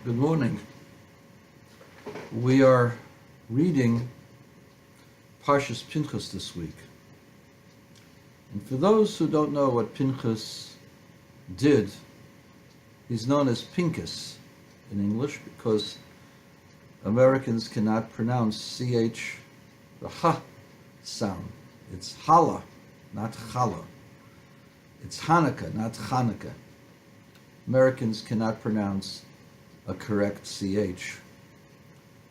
Good morning. We are reading Parshas Pinchas this week. And for those who don't know what Pinchas did, he's known as Pinchas in English because Americans cannot pronounce CH, the ha sound. It's Hala, not Chala. It's Hanukkah, not Chanukah. Americans cannot pronounce a correct CH.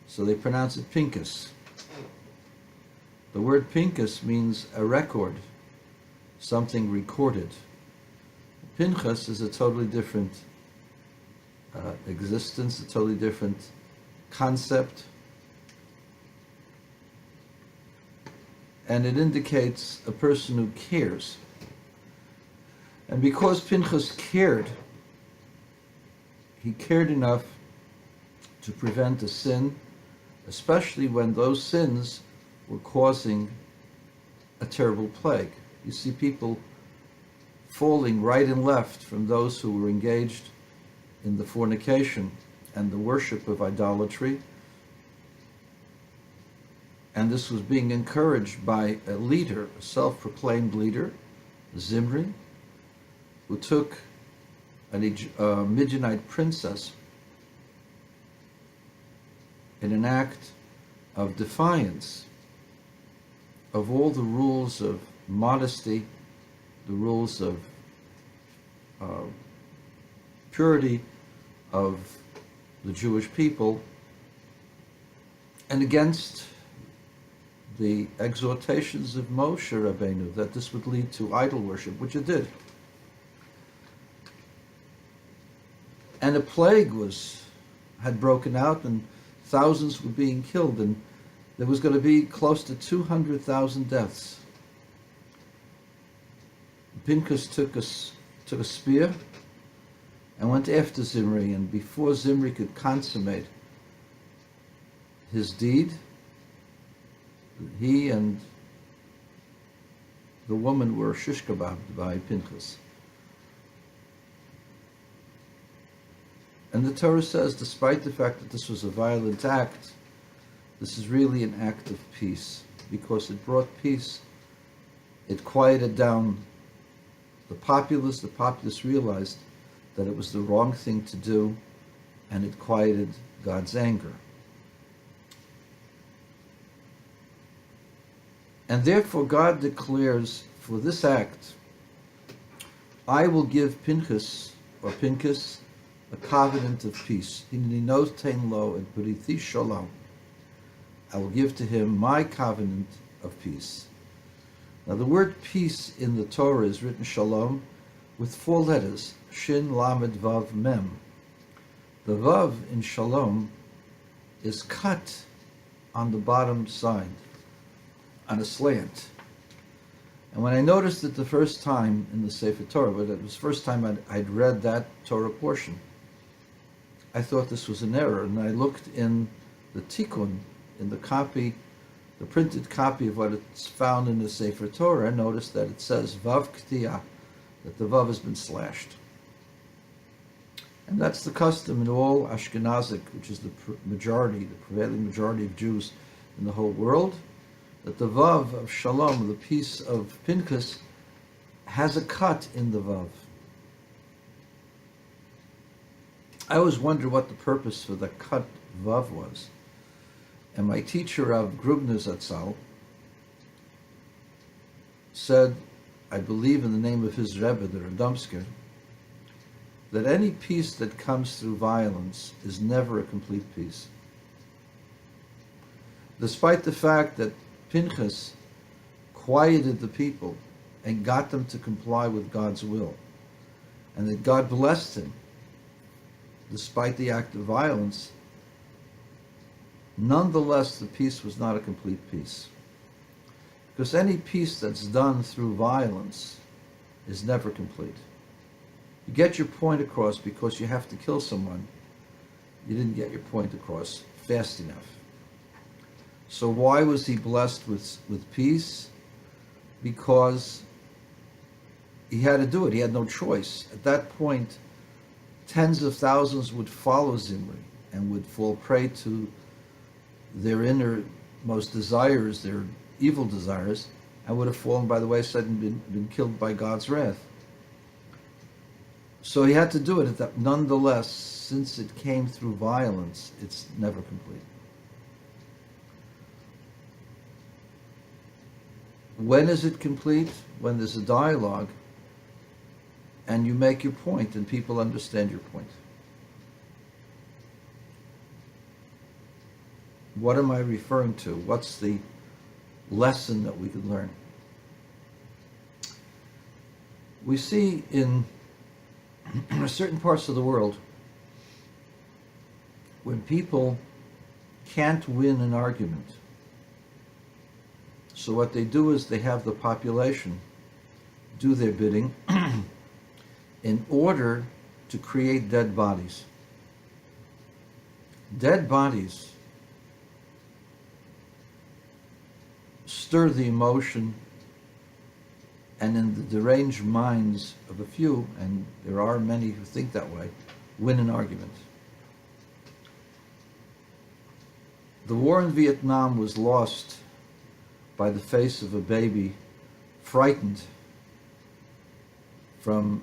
So they pronounce it Pinchas. The word Pinchas means a record, something recorded. Pinchas is a totally different existence, a totally different concept. And it indicates a person who cares. And because Pinchas cared, he cared enough to prevent a sin, especially when those sins were causing a terrible plague. You see people falling right and left from those who were engaged in the fornication and the worship of idolatry. And this was being encouraged by a leader, a self-proclaimed leader, Zimri, who took a Midianite princess in an act of defiance of all the rules of modesty, the rules of purity of the Jewish people, and against the exhortations of Moshe Rabbeinu that this would lead to idol worship, which it did. And a plague had broken out, and thousands were being killed, and there was going to be close to 200,000 deaths. Pinchas took a spear and went after Zimri, and before Zimri could consummate his deed, he and the woman were shish kebabbed by Pinchas. And the Torah says, despite the fact that this was a violent act, this is really an act of peace, because it brought peace. It quieted down the populace. The populace realized that it was the wrong thing to do, and it quieted God's anger. And therefore God declares, for this act, I will give Pinchas a covenant of peace. I will give to him my covenant of peace. Now the word peace in the Torah is written shalom with 4 letters, shin, lamed, vav, mem. The vav in shalom is cut on the bottom side, on a slant. And when I noticed it the first time in the Sefer Torah, but it was the first time I'd read that Torah portion, I thought this was an error, and I looked in the tikkun, in the copy, the printed copy of what it's found in the Sefer Torah, and noticed that it says vav ktiyah, that the vav has been slashed. And that's the custom in all Ashkenazic, which is the prevailing majority of Jews in the whole world, that the vav of shalom, the peace of Pinchas, has a cut in the vav. I always wondered what the purpose for the cut vav was. And my teacher of Grubner Zatzal said, I believe in the name of his Rebbe, the Radomsker, that any peace that comes through violence is never a complete peace. Despite the fact that Pinchas quieted the people and got them to comply with God's will, and that God blessed him, despite the act of violence, nonetheless the peace was not a complete peace. Because any peace that's done through violence is never complete. You get your point across because you have to kill someone. You didn't get your point across fast enough. So why was he blessed with peace? Because he had to do it. He had no choice. At that point, tens of thousands would follow Zimri and would fall prey to their innermost desires, their evil desires, and would have fallen by the wayside and been killed by God's wrath. So he had to do it. Nonetheless, since it came through violence, it's never complete. When is it complete? When there's a dialogue and you make your point and people understand your point. What am I referring to? What's the lesson that we could learn? We see in certain parts of the world when people can't win an argument, so what they do is they have the population do their bidding in order to create dead bodies. Dead bodies stir the emotion, and in the deranged minds of a few, and there are many who think that way, win an argument. The war in Vietnam was lost by the face of a baby frightened from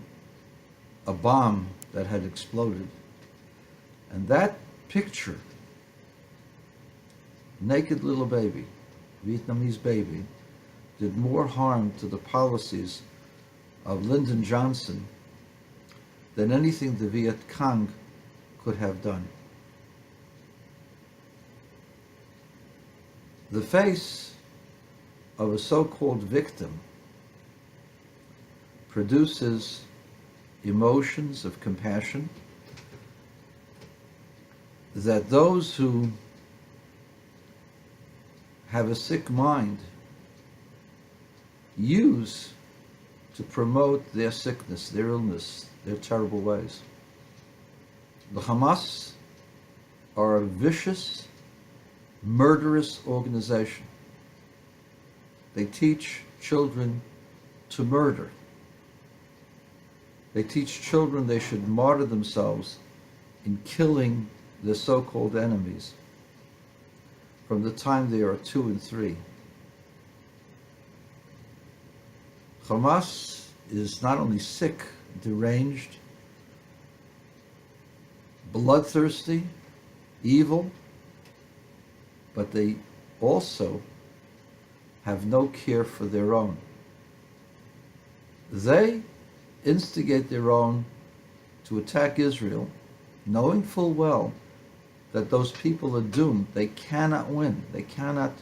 a bomb that had exploded. And that picture, naked little baby, Vietnamese baby, did more harm to the policies of Lyndon Johnson than anything the Viet Cong could have done. The face of a so-called victim produces emotions of compassion that those who have a sick mind use to promote their sickness, their illness, their terrible ways. The Hamas are a vicious, murderous organization. They teach children to murder. They teach children they should martyr themselves in killing their so-called enemies from the time they are 2 and 3. Hamas is not only sick, deranged, bloodthirsty, evil, but they also have no care for their own. They instigate their own to attack Israel, knowing full well that those people are doomed. They cannot win. They cannot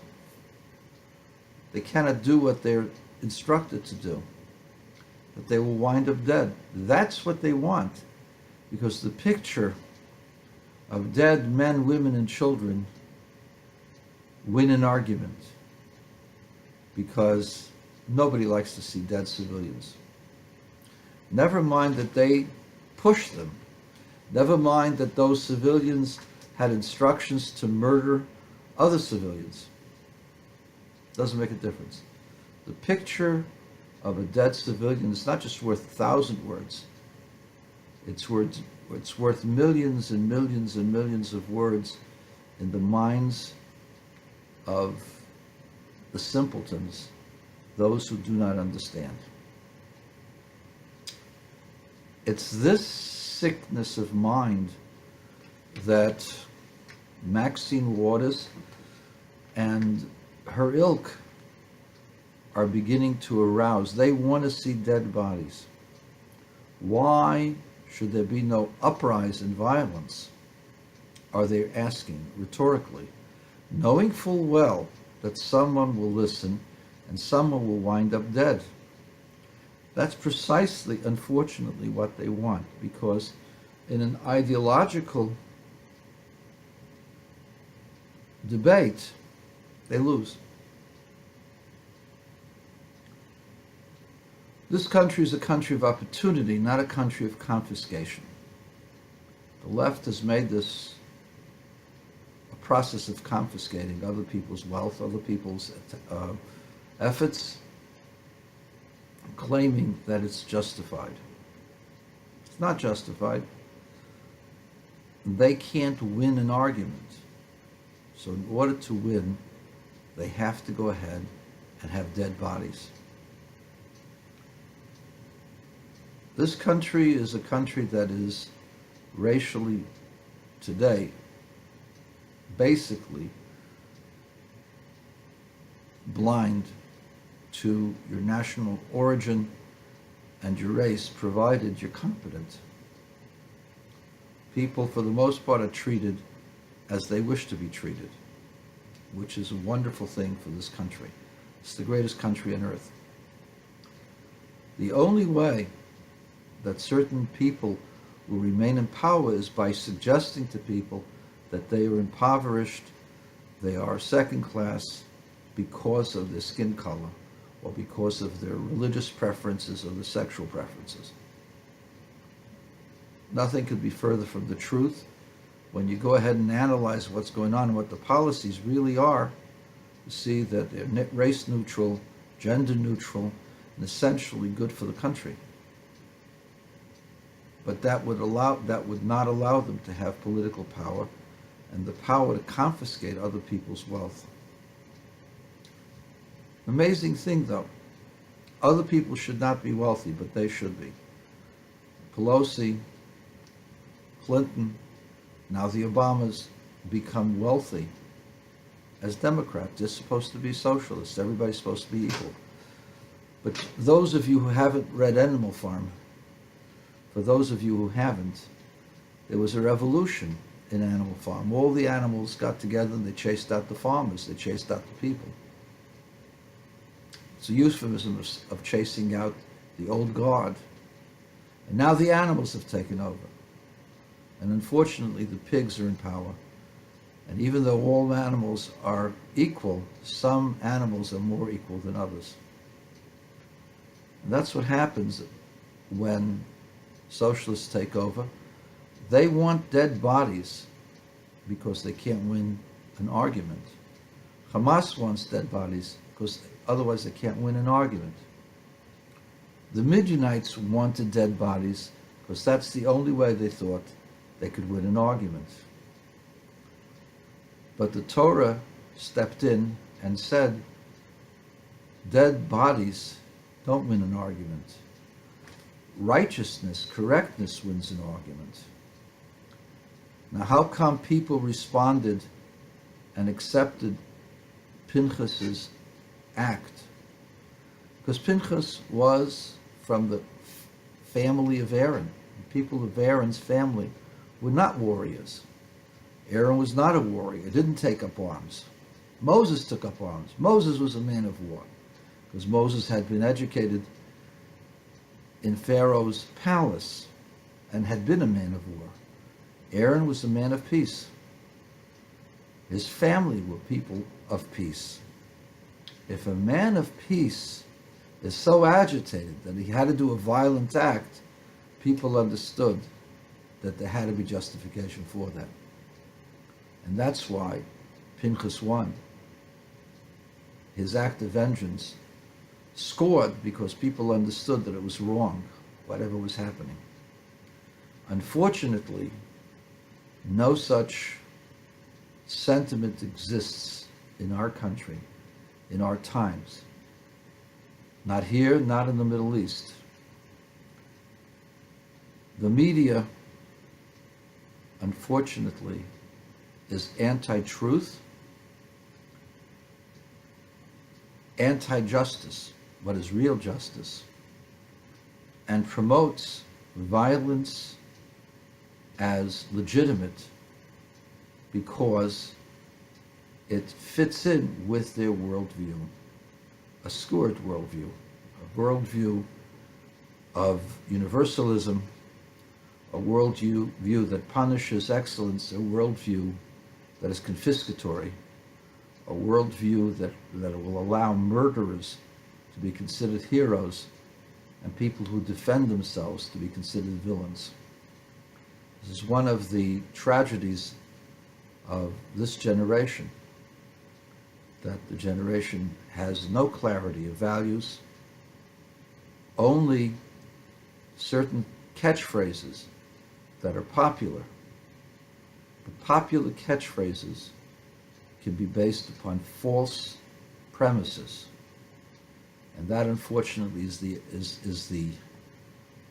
do what they're instructed to do. That they will wind up dead. That's what they want, because the picture of dead men, women, and children win an argument, because nobody likes to see dead civilians. Never mind that they pushed them. Never mind that those civilians had instructions to murder other civilians. Doesn't make a difference. The picture of a dead civilian is not just worth 1,000 words. It's worth millions and millions and millions of words in the minds of the simpletons, those who do not understand. It's this sickness of mind that Maxine Waters and her ilk are beginning to arouse. They want to see dead bodies. Why should there be no uprising and violence? Are they asking rhetorically, knowing full well that someone will listen and someone will wind up dead. That's precisely, unfortunately, what they want, because in an ideological debate, they lose. This country is a country of opportunity, not a country of confiscation. The left has made this a process of confiscating other people's wealth, other people's efforts, claiming that it's justified. It's not justified. they can't win an argument. So in order to win, they have to go ahead and have dead bodies. This country is a country that is racially, today, basically blind to your national origin and your race, provided you're competent. People, for the most part, are treated as they wish to be treated, which is a wonderful thing for this country. It's the greatest country on earth. The only way that certain people will remain in power is by suggesting to people that they are impoverished, they are second class because of their skin color, or because of their religious preferences or their sexual preferences. Nothing could be further from the truth. When you go ahead and analyze what's going on and what the policies really are, you see that they're race neutral, gender neutral, and essentially good for the country. But that would not allow them to have political power and the power to confiscate other people's wealth. Amazing thing, though. Other people should not be wealthy, but they should be. Pelosi, Clinton, now the Obamas become wealthy as Democrats. They're supposed to be socialists. Everybody's supposed to be equal. But those of you who haven't read Animal Farm, for those of you who haven't, there was a revolution in Animal Farm. All the animals got together and they chased out the farmers. They chased out the people. It's a euphemism of chasing out the old guard. And now the animals have taken over. And unfortunately, the pigs are in power. And even though all animals are equal, some animals are more equal than others. And that's what happens when socialists take over. They want dead bodies because they can't win an argument. Hamas wants dead bodies because otherwise they can't win an argument. The Midianites wanted dead bodies because that's the only way they thought they could win an argument. But the Torah stepped in and said, dead bodies don't win an argument. Righteousness, correctness wins an argument. Now, how come people responded and accepted Pinchas's act? Because Pinchas was from the family of Aaron. The people of Aaron's family were not warriors. Aaron was not a warrior, didn't take up arms. Moses took up arms. Moses was a man of war, because Moses had been educated in Pharaoh's palace and had been a man of war. Aaron was a man of peace. His family were people of peace. If a man of peace is so agitated that he had to do a violent act, people understood that there had to be justification for that. And that's why Pinchas won. His act of vengeance scored because people understood that it was wrong, whatever was happening. Unfortunately, no such sentiment exists in our country, in our times. Not here, not in the Middle East. The media, unfortunately, is anti-truth, anti-justice, what is real justice, and promotes violence as legitimate because it fits in with their worldview, a skewed worldview, a worldview of universalism, a worldview that punishes excellence, a worldview that is confiscatory, a worldview that will allow murderers to be considered heroes and people who defend themselves to be considered villains. This is one of the tragedies of this generation, that the generation has no clarity of values, only certain catchphrases that are popular The popular catchphrases can be based upon false premises. And that, unfortunately, is the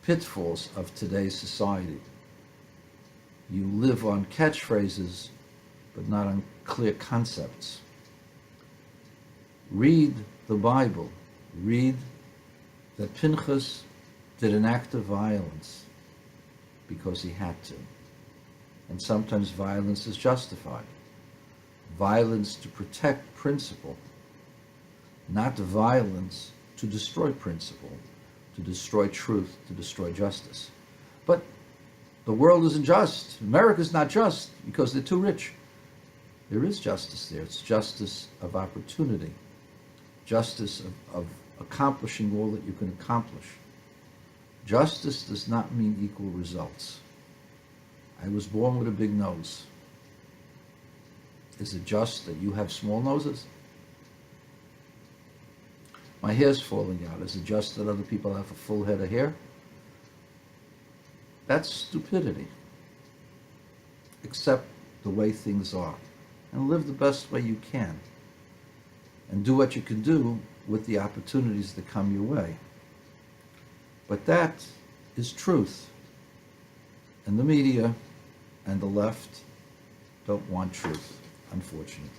pitfalls of today's society. You live on catchphrases, but not on clear concepts. Read the Bible. Read that Pinchas did an act of violence because he had to. And sometimes violence is justified. Violence to protect principle, not violence to destroy principle, to destroy truth, to destroy justice. But the world isn't just. America's not just because they're too rich. There is justice there. It's justice of opportunity, justice of accomplishing all that you can accomplish. Justice does not mean equal results. I was born with a big nose. Is it just that you have small noses? My hair's falling out. Is it just that other people have a full head of hair? That's stupidity. Accept the way things are and live the best way you can. And do what you can do with the opportunities that come your way. But that is truth. And the media and the left don't want truth, unfortunately.